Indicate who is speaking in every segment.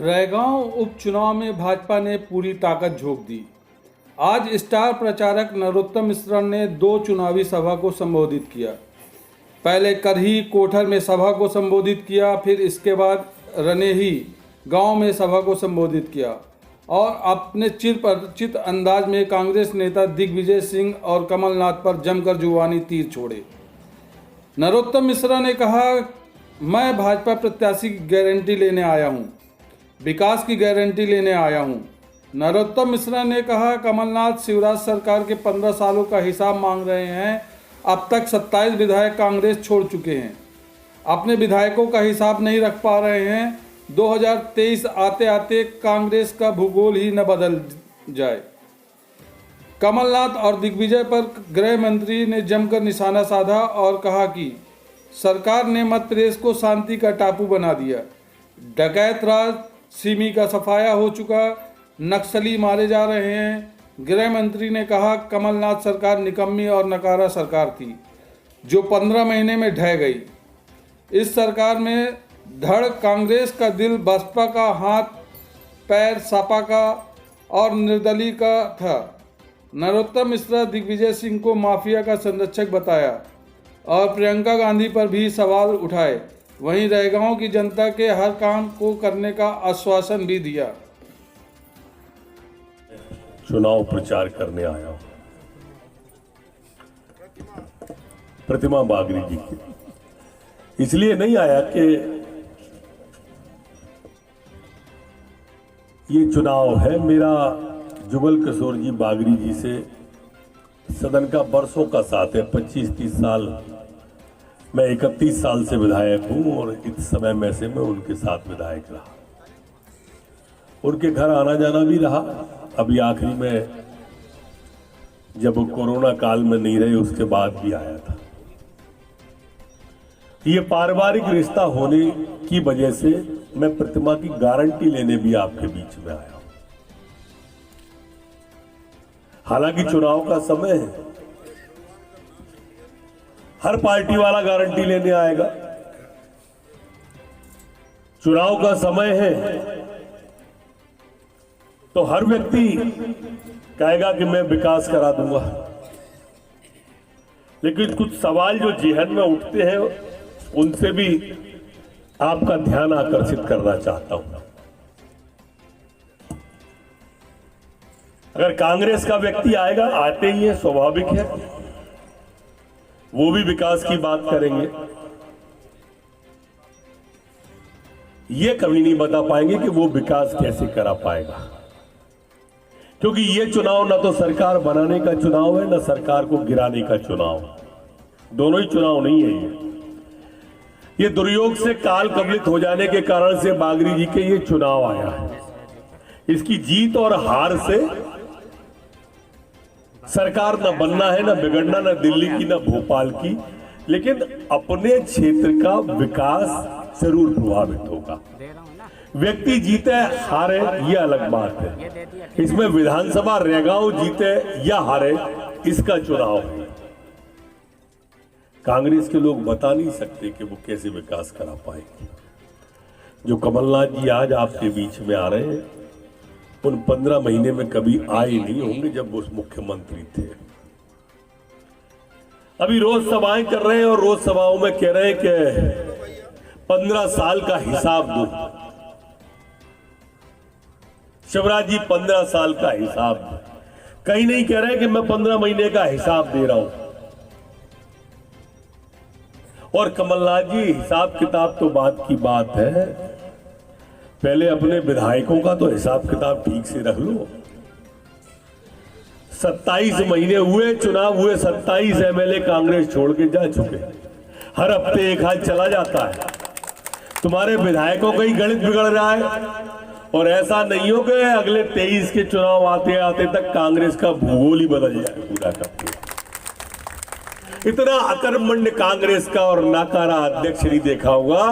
Speaker 1: रैगांव उपचुनाव में भाजपा ने पूरी ताकत झोंक दी। आज स्टार प्रचारक नरोत्तम मिश्रा ने 2 चुनावी सभा को संबोधित किया। पहले करही कोठर में सभा को संबोधित किया, फिर इसके बाद रनेही गांव में सभा को संबोधित किया और अपने चिरपरिचित अंदाज में कांग्रेस नेता दिग्विजय सिंह और कमलनाथ पर जमकर जुबानी तीर छोड़े। नरोत्तम मिश्रा ने कहा, मैं भाजपा प्रत्याशी की गारंटी लेने आया हूं, विकास की गारंटी लेने आया हूं। नरोत्तम मिश्रा ने कहा, कमलनाथ शिवराज सरकार के 15 सालों का हिसाब मांग रहे हैं। अब तक 27 विधायक कांग्रेस छोड़ चुके हैं, अपने विधायकों का हिसाब नहीं रख पा रहे हैं। 2023 आते आते कांग्रेस का भूगोल ही न बदल जाए। कमलनाथ और दिग्विजय पर गृह मंत्री ने जमकर निशाना साधा और कहा कि सरकार ने मध्य प्रदेश को शांति का टापू बना दिया। डकैत राज सिमी का सफाया हो चुका, नक्सली मारे जा रहे हैं। गृह मंत्री ने कहा, कमलनाथ सरकार निकम्मी और नकारा सरकार थी जो 15 महीने में ढह गई। इस सरकार में धड़ कांग्रेस का, दिल बसपा का, हाथ पैर सपा का और निर्दलीय का था। नरोत्तम मिश्रा दिग्विजय सिंह को माफिया का संरक्षक बताया और प्रियंका गांधी पर भी सवाल उठाए। वहीं रैगांव की जनता के हर काम को करने का आश्वासन भी दिया।
Speaker 2: चुनाव प्रचार करने आया हूं प्रतिमा बागरी जी की, इसलिए नहीं आया कि ये चुनाव है मेरा जुगल किशोर जी बागरी जी से सदन का बरसों का साथ है। 25-30 साल, मैं 31 साल से विधायक हूं और इस समय में से मैं उनके साथ विधायक रहा, उनके घर आना जाना भी रहा। अभी आखिरी में जब कोरोना काल में नहीं रहे उसके बाद भी आया था। ये पारिवारिक रिश्ता होने की वजह से मैं प्रतिमा की गारंटी लेने भी आपके बीच में आया हूं। हालांकि चुनाव का समय है, हर पार्टी वाला गारंटी लेने आएगा। चुनाव का समय है तो हर व्यक्ति कहेगा कि मैं विकास करा दूंगा, लेकिन कुछ सवाल जो जेहन में उठते हैं उनसे भी आपका ध्यान आकर्षित करना चाहता हूं। अगर कांग्रेस का व्यक्ति आएगा, आते ही है, स्वाभाविक है, वो भी विकास की बात करेंगे। ये कभी नहीं बता पाएंगे कि वो विकास कैसे करा पाएगा, क्योंकि ये चुनाव ना तो सरकार बनाने का चुनाव है, ना सरकार को गिराने का चुनाव। दोनों ही चुनाव नहीं है। ये दुर्योग से काल कबलित हो जाने के कारण से बागरी जी के ये चुनाव आया है। इसकी जीत और हार से सरकार न बनना है, न बिगड़ना, न दिल्ली की, न भोपाल की, लेकिन अपने क्षेत्र का विकास जरूर प्रभावित होगा। व्यक्ति जीते हारे ये अलग बात है, इसमें विधानसभा रैगांव जीते या हारे इसका चुनाव है। कांग्रेस के लोग बता नहीं सकते कि वो कैसे विकास करा पाएंगे। जो कमलनाथ जी आज आपके बीच में आ रहे हैं, उन 15 महीने में कभी आए नहीं होंगे जब वो मुख्यमंत्री थे। अभी रोज सभाएं कर रहे हैं और रोज सभाओं में कह रहे हैं कि 15 साल का हिसाब दो। शिवराज जी 15 साल का हिसाब दो, कहीं नहीं कह रहे कि मैं 15 महीने का हिसाब दे रहा हूं। और कमलनाथ जी, हिसाब किताब तो बात की बात है, पहले अपने विधायकों का तो हिसाब किताब ठीक से रख लो। 27 महीने हुए, चुनाव हुए, 27 एमएलए कांग्रेस छोड़ के जा चुके। हर हफ्ते एक हाथ चला जाता है। तुम्हारे विधायकों का ही गणित बिगड़ रहा है। और ऐसा नहीं हो कि अगले 23 के चुनाव आते आते तक कांग्रेस का भूगोल ही बदल जाए पूरा का पूरा। इतना अकर्मण्य कांग्रेस का और नाकारा अध्यक्ष नहीं देखा होगा।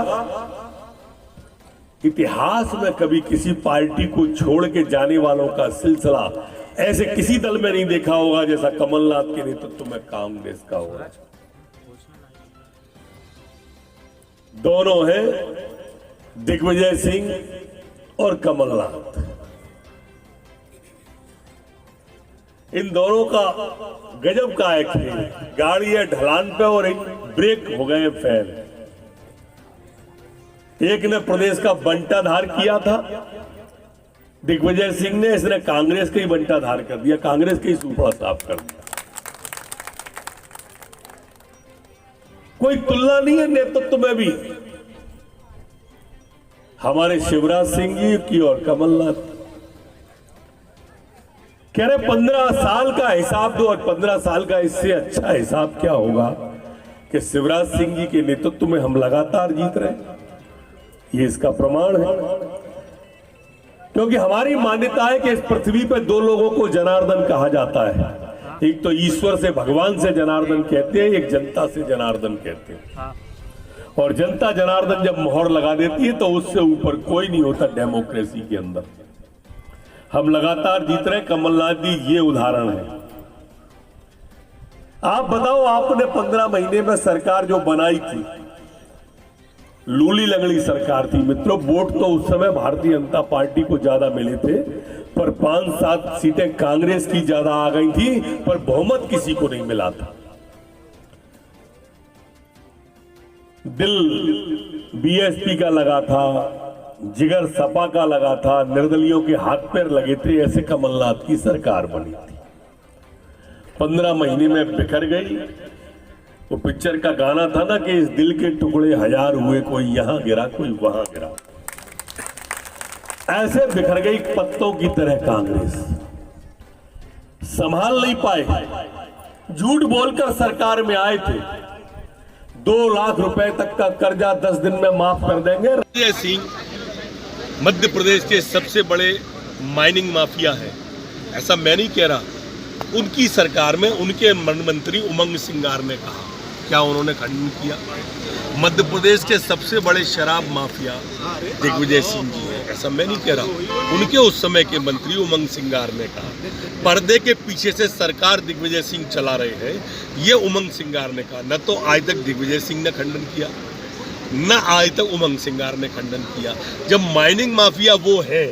Speaker 2: इतिहास में कभी किसी पार्टी को छोड़ के जाने वालों का सिलसिला ऐसे किसी दल में नहीं देखा होगा जैसा कमलनाथ के नेतृत्व में कांग्रेस का हो रहा है। दोनों हैं दिग्विजय सिंह और कमलनाथ, इन दोनों का गजब का है खेल। गाड़ी है ढलान पे और एक ब्रेक हो गए फेल। एक ने प्रदेश का बंटाधार किया था दिग्विजय सिंह ने, इसने कांग्रेस का ही बंटाधार कर दिया, कांग्रेस का ही सूपड़ा साफ कर दिया। कोई तुलना नहीं है नेतृत्व में भी हमारे शिवराज सिंह जी की और कमलनाथ। कह रहे 15 साल का हिसाब दो, और 15 साल का इससे अच्छा हिसाब क्या होगा कि शिवराज सिंह जी के नेतृत्व में हम लगातार जीत रहे हैं। ये इसका प्रमाण है, क्योंकि हमारी मान्यता है कि इस पृथ्वी पर दो लोगों को जनार्दन कहा जाता है। एक तो ईश्वर से, भगवान से जनार्दन कहते हैं, एक जनता से जनार्दन कहते हैं। और जनता जनार्दन जब मोहर लगा देती है तो उससे ऊपर कोई नहीं होता डेमोक्रेसी के अंदर। हम लगातार जीत रहे। कमलनाथ जी ये उदाहरण है। आप बताओ, आपने 15 महीने में सरकार जो बनाई थी, लूली लंगड़ी सरकार थी मित्रों। वोट तो उस समय भारतीय जनता पार्टी को ज्यादा मिले थे, पर 5-7 सीटें कांग्रेस की ज्यादा आ गई थी, पर बहुमत किसी को नहीं मिला था। दिल बीएसपी का लगा था, जिगर सपा का लगा था, निर्दलियों के हाथ पैर लगे थे, ऐसे कमलनाथ की सरकार बनी थी। 15 महीने में बिखर गई। वो पिक्चर का गाना था ना कि इस दिल के टुकड़े 1000 हुए, कोई यहां गिरा कोई वहां गिरा। ऐसे बिखर गई पत्तों की तरह कांग्रेस। संभाल नहीं पाए। झूठ बोलकर सरकार में आए थे। 2 लाख रुपए तक का कर्जा 10 दिन में माफ कर देंगे।
Speaker 3: दिग्विजय सिंह मध्य प्रदेश के सबसे बड़े माइनिंग माफिया है, ऐसा मैं नहीं कह रहा। उनकी सरकार में उनके मंत्री उमंग सिंगार ने कहा, क्या उन्होंने खंडन किया? मध्य प्रदेश के सबसे बड़े शराब माफिया दिग्विजय सिंह जी हैं, ऐसा मैं नहीं कह रहा। उनके उस समय के मंत्री उमंग सिंगार ने कहा। पर्दे के पीछे से सरकार दिग्विजय सिंह चला रहे हैं, ये उमंग सिंगार ने कहा। न तो आज तक दिग्विजय सिंह ने खंडन किया, न आज तक उमंग सिंगार ने खंडन किया। जब माइनिंग माफिया वो है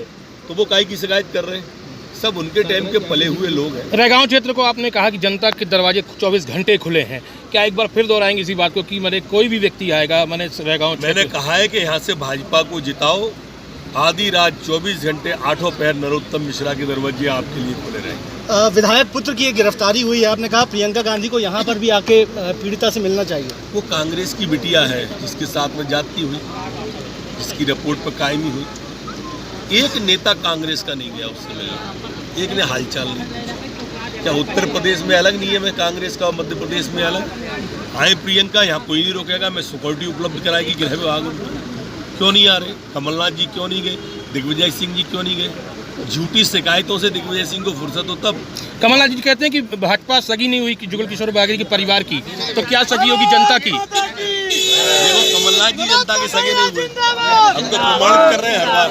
Speaker 3: तो वो काहे की शिकायत कर रहे हैं? सब उनके टाइम के पले हुए लोग हैं।
Speaker 4: रैगांव क्षेत्र को आपने कहा कि जनता के दरवाजे 24 घंटे खुले हैं, क्या एक बार फिर दोहराएंगे इसी बात को कि मैंने कोई भी व्यक्ति आएगा, मैंने रैगांव
Speaker 3: मैंने कहा है कि यहाँ से भाजपा को जिताओ, आधी रात 24 घंटे 8 पैर नरोत्तम मिश्रा के दरवाजे आपके लिए खुले रहेंगे।
Speaker 5: विधायक पुत्र की गिरफ्तारी हुई है, आपने कहा प्रियंका गांधी को यहाँ पर भी आके पीड़िता से मिलना चाहिए।
Speaker 3: वो कांग्रेस की बिटिया है जिसके साथ में जाती हुई, जिसकी रिपोर्ट पर कायमी हुई। एक नेता कांग्रेस का नहीं गया उस समय, एक ने हालचाल नहीं पूछा। क्या उत्तर प्रदेश में अलग नियम है कांग्रेस का और मध्य प्रदेश में अलग? आए प्रियंका, यहाँ कोई नहीं रोकेगा। मैं सिक्योरिटी उपलब्ध कराएगी गृह विभाग उनको। क्यों नहीं आ रहे? कमलनाथ जी क्यों नहीं गए? दिग्विजय सिंह जी क्यों नहीं गए? झूठी शिकायतों से दिग्विजय सिंह को फुर्सत हो तब।
Speaker 4: कमलनाथ जी कहते हैं कि भाजपा सगी नहीं हुई कि जुगल किशोर बागरी के परिवार की, तो क्या सगी होगी जनता की?
Speaker 3: देखो, कमलनाथ जी जनता के सगे नहीं हुए, हम तो प्रमाणित कर रहे हैं हर बार।